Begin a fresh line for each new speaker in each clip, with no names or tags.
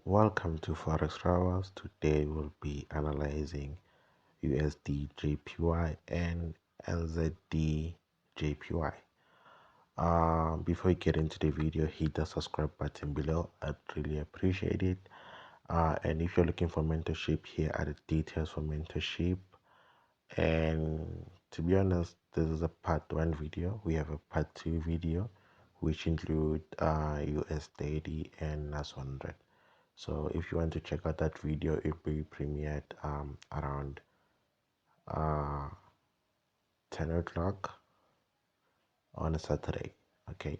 Welcome to Forex Hours. Today we'll be analyzing Usdjpy and Nzdjpy. Before we get into the video, hit the subscribe button below. I'd really appreciate it. And if you're looking for mentorship, here are the details for mentorship. And to be honest, this is a part 1 video. We have a part 2 video, which include US30 and NAS100. So if you want to check out that video, it will be premiered around uh, 10 o'clock on a Saturday. Okay,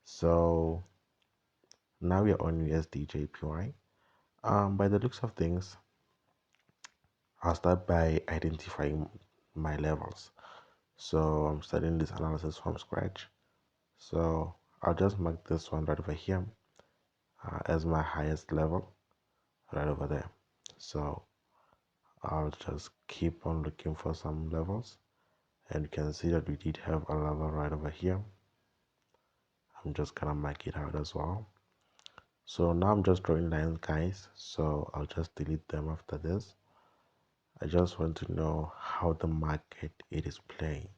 so now we are on USDJPY. By the looks of things, I'll start by identifying my levels. So I'm starting this analysis from scratch. So I'll just mark this one right over here as my highest level, right over there. So I'll just keep on looking for some levels, and you can see that we did have a level right over here. I'm just gonna mark it out as well. So now I'm just drawing lines, guys, so I'll just delete them after this. I just want to know how the market it is playing.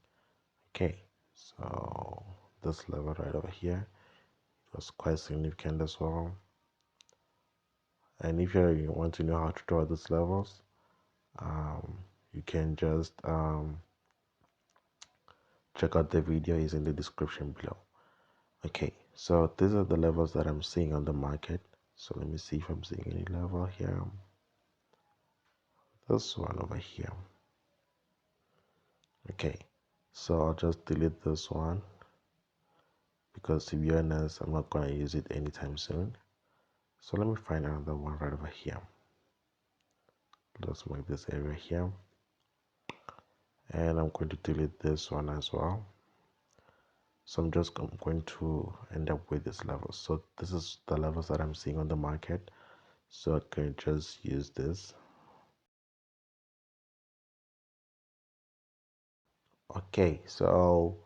Okay, so this level right over here was quite significant as well. And if you want to know how to draw these levels, you can just check out the video, is in the description below. Okay, so these are the levels that I'm seeing on the market. So let me see if I'm seeing any level here. This one over here. Okay, so I'll just delete this one because, to be honest, I'm not going to use it anytime soon. So let me find another one right over here. Let's make this area here, and I'm going to delete this one as well. So I'm going to end up with this level. So this is the levels that I'm seeing on the market. So I can just use this. Okay, so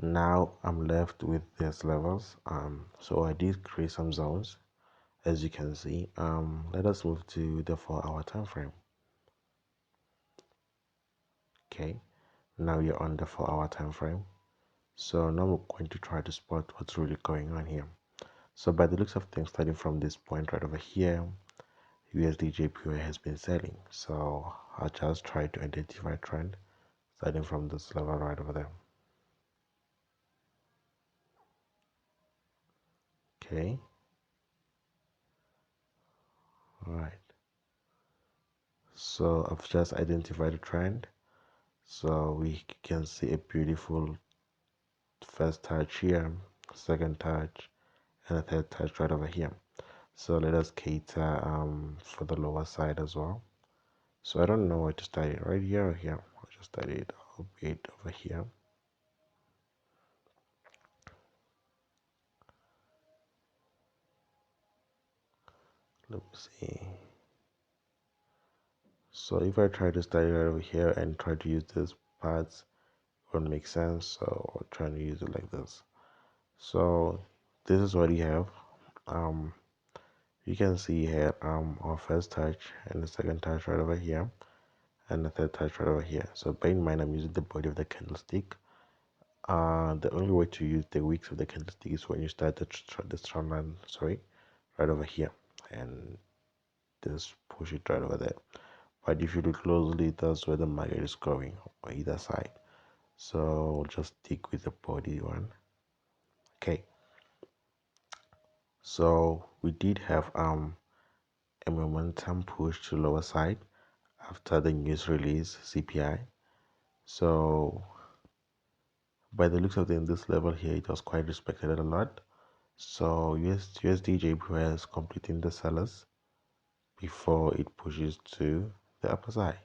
now I'm left with these levels. So I did create some zones, as you can see. Let us move to the 4-hour time frame. Okay, now you're on the 4-hour time frame. So now we're going to try to spot what's really going on here. So by the looks of things, starting from this point right over here, USDJPY has been selling. So I'll just try to identify a trend starting from this level right over there. Okay, all right. So I've just identified a trend. So we can see a beautiful first touch here, second touch, and a third touch right over here. So let us cater for the lower side as well. So I don't know where to start it, right here or here. I'll just start it a bit over here. Let me see. So if I try to start it right over here and try to use these parts, it won't make sense. So I'll try to use it like this. So this is what you have. You can see here our first touch and the second touch right over here, and the third touch right over here. So bear in mind, I'm using the body of the candlestick. The only way to use the wicks of the candlestick is when you start the strong line, sorry, right over here, and just push it right over there. But if you look closely, that's where the market is going on either side. So we'll just stick with the body one. Okay, so we did have a momentum push to lower side after the news release CPI. So by the looks of it, in this level here, it was quite respected a lot. So USDJPY is completing the sellers before it pushes to the upper side.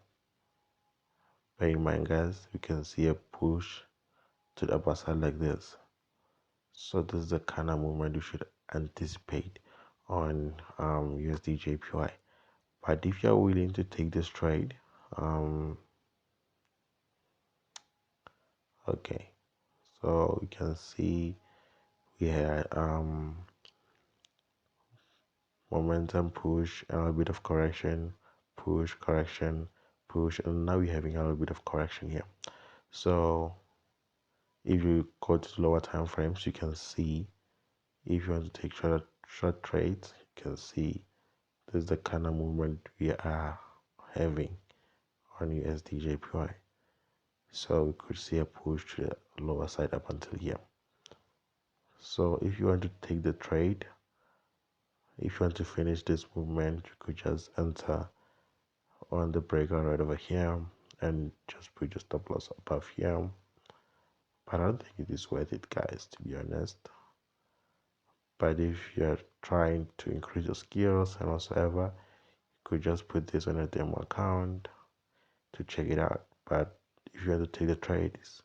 Bear in mind, guys, you can see a push to the upper side like this. So this is the kind of movement you should anticipate on USDJPY. But if you're willing to take this trade, okay, so you can see we had momentum, push, and a little bit of correction, push, correction, push, and now we're having a little bit of correction here. So if you go to the lower time frames, you can see, if you want to take short trades, you can see this is the kind of movement we are having on USDJPY. So we could see a push to the lower side up until here. So if you want to take the trade, if you want to finish this movement, you could just enter on the breakout right over here and just put your stop loss above here. But I don't think it is worth it, guys, to be honest. But if you're trying to increase your skills and whatsoever, you could just put this on a demo account to check it out. But if you want to take the trades,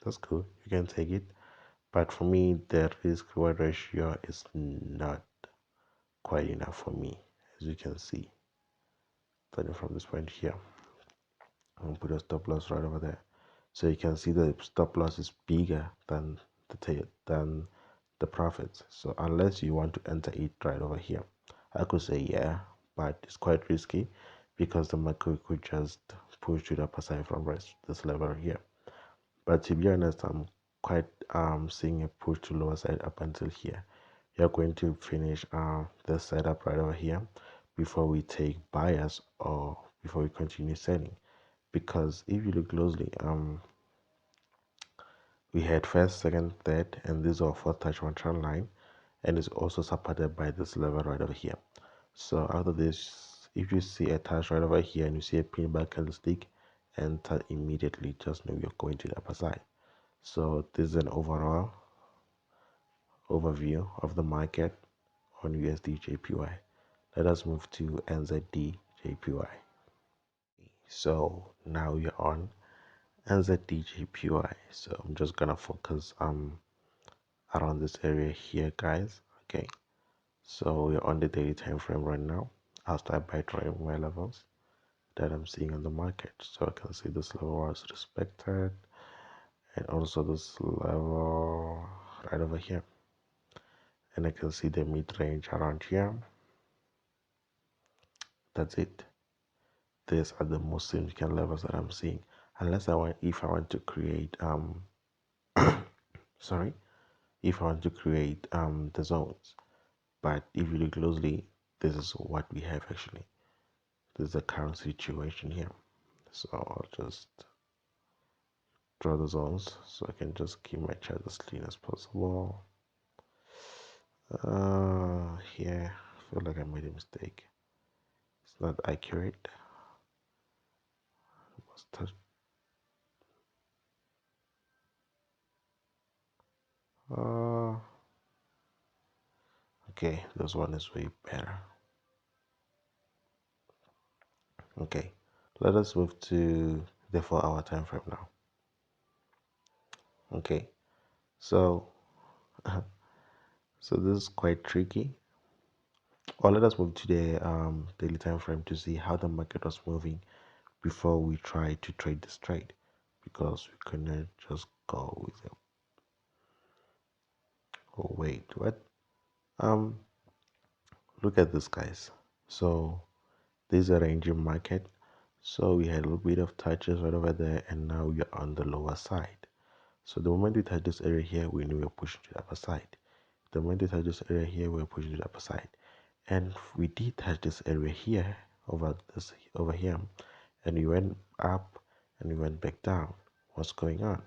that's cool, you can take it. But for me, the risk reward ratio is not quite enough for me, as you can see. Starting from this point here, I'm gonna put a stop loss right over there. So you can see the stop loss is bigger than the profits. So unless you want to enter it right over here, I could say yeah, but it's quite risky because the market could just push to the upper side from this level here. But to be honest, I'm quite seeing a push to lower side up until here. You're going to finish the setup right over here before we take buyers or before we continue selling. Because if you look closely, we had first, second, third, and this is our fourth touch one trend line, and it's also supported by this level right over here. So after this, if you see a touch right over here and you see a pin back candlestick, enter immediately. Just know you're going to the upper side. So this is an overall overview of the market on USDJPY. Let us move to NZDJPY. So now you're on NZDJPY. So I'm just gonna focus around this area here, guys. Okay, so we're on the daily time frame right now. I'll start by drawing my levels that I'm seeing on the market. So I can see this level was respected, and also this level right over here, and I can see the mid-range around here. That's it. These are the most significant levels that I'm seeing. Unless if I want to create sorry, if I want to create the zones. But if you look closely, this is what we have actually. This is the current situation here. So I'll just draw the zones so I can just keep my chart as clean as possible. Here, I feel like I made a mistake. It's not accurate. Uh, okay, this one is way better. Okay, let us move to the 4-hour time frame now. Okay, so so this is quite tricky. Or let us move to the daily time frame to see how the market was moving before we try to trade this trade, because we couldn't just go with it. Oh wait, what? Look at this, guys. So this is a ranging market. So we had a little bit of touches right over there, and now we are on the lower side. So the moment we touch this area here, we knew we were pushing to the upper side. The moment we touch this area here, we were pushing to the upper side. And we did touch this area here over here, and we went up and we went back down. What's going on?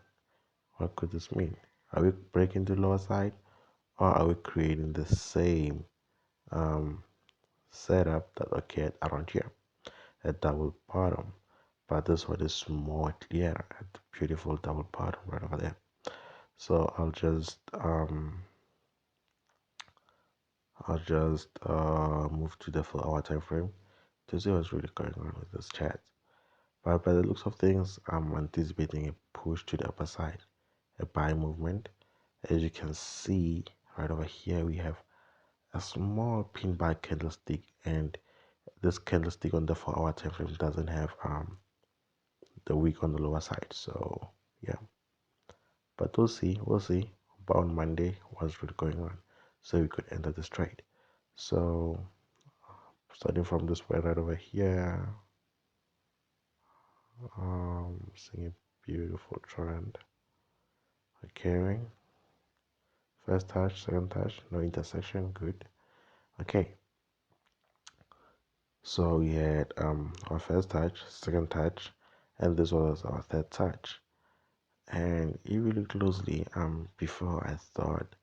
What could this mean? Are we breaking the lower side, or are we creating the same setup that occurred around here, a double bottom? But this one is more clear, a beautiful double bottom right over there. So I'll just move to the 4-hour time frame to see what's really going on with this chart. But by the looks of things, I'm anticipating a push to the upper side, a buy movement. As you can see right over here, we have a small pin bar candlestick, and this candlestick on the 4-hour time frame doesn't have the wick on the lower side. So yeah, but we'll see about on Monday what's really going on, so we could enter this trade. So starting from this point right over here. Seeing a beautiful trend occurring. First touch, second touch, no intersection, good. Okay, so we had our first touch, second touch, and this was our third touch. And if you look closely, before I thought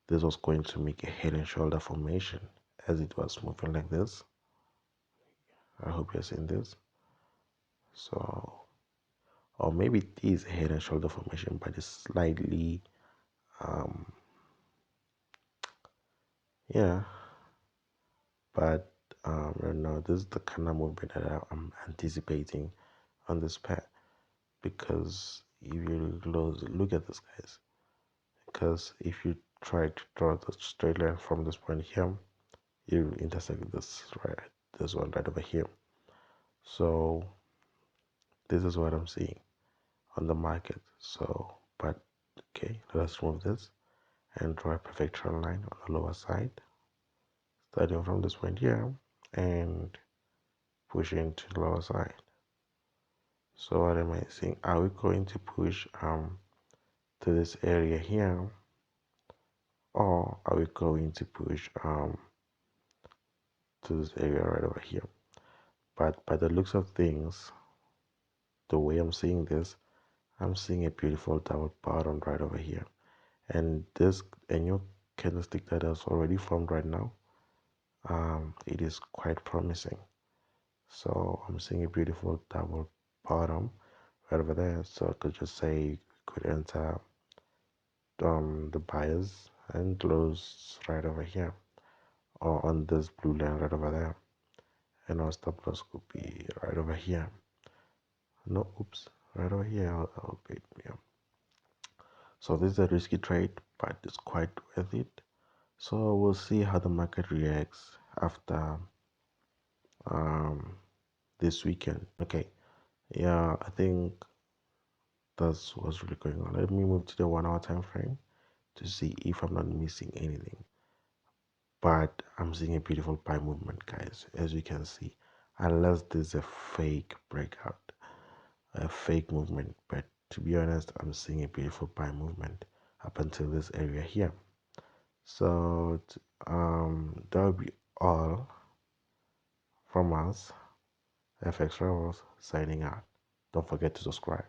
this was going to make a head and shoulder formation as it was moving like this. I hope you're seeing this. So, or maybe it is a head and shoulder formation, but it's slightly, um, yeah. But no, this is the kind of movement that I'm anticipating on this pair, because if you look at this, guys, because if you try to draw the straight line from this point here, you intersect this this one right over here. So this is what I'm seeing on the market. So, but okay, let's remove this and draw a perfect trend line on the lower side, starting from this point here and pushing to the lower side. So what am I saying? Are we going to push to this area here, or are we going to push to this area right over here? But by the looks of things, the way I'm seeing this, I'm seeing a beautiful double bottom right over here, and this a new candlestick that has already formed right now. It is quite promising. So I'm seeing a beautiful double bottom right over there. So I could just say you could enter the buyers and close right over here, or on this blue line right over there, and our stop loss could be right over here. No, oops, right over here. I'll wait, yeah. So this is a risky trade, but it's quite worth it. So we'll see how the market reacts after um, this weekend. Okay, yeah, I think that's what's really going on. Let me move to the 1 hour time frame to see if I'm not missing anything. But I'm seeing a beautiful buy movement, guys, as you can see. Unless there's a fake breakout, a fake movement. But to be honest, I'm seeing a beautiful buy movement up until this area here. So that will be all from us. FX Rebels signing out. Don't forget to subscribe.